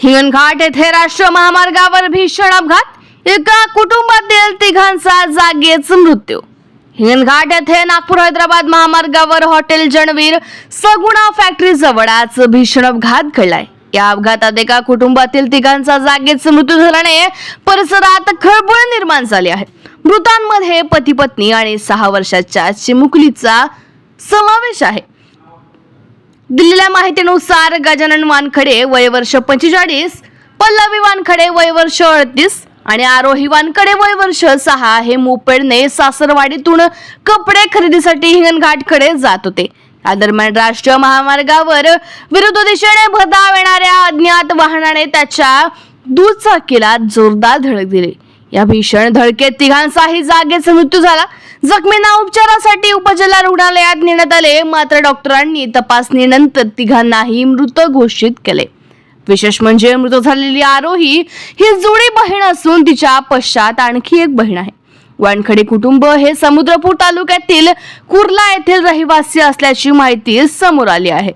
हिंगणघाट येथे राष्ट्रीय महामार्गावर भीषण अपघात, एका कुटुंबातील तिघांचा जागीच मृत्यू। हिंगणघाट येथे नागपूर हैदराबाद महामार्गावर हॉटेल जनवीर सगुणा फॅक्टरी जवळ आज भीषण अपघात घडलाय। या अपघातात एका कुटुंबातील तिघांचा जागीच मृत्यू झाल्याने परिसरात खळबळ निर्माण झाली आहे। मृतांमध्ये पती पत्नी आणि 6 वर्षाच्या चिमुकलीचा समावेश आहे। दिलेल्या माहितीनुसार गजानन वानखडे वय वर्ष 45, पल्लवी वानखडे वय वर्ष 38 आणि आरोही वानखडे वय वर्ष 6 हे मोपेडने सासरवाडीतून कपडे खरेदीसाठी हिंगणघाटकडे जात होते। या दरम्यान राष्ट्रीय महामार्गावर विरुद्ध दिशेने भरधाव येणाऱ्या अज्ञात वाहनाने त्याच्या दुचाकीला जोरदार धडक दिली। या भीषण धडकेत तिघांचाही जागीच मृत्यू झाला। जखमींना उपचारासाठी उपजिल्हा रुग्णालयात नेण्यात आले, मात्र डॉक्टरांनी तपासणीनंतर तिघांनाही मृत घोषित केले। विशेष म्हणजे मृत झालेली आरोही ही जुळी बहीण असून तिच्या पश्चात आणखी एक बहीण आहे। वानखडे कुटुंब हे समुद्रपूर तालुक्यातील कुर्ला येथील रहिवासी असल्याची माहिती समोर आली आहे।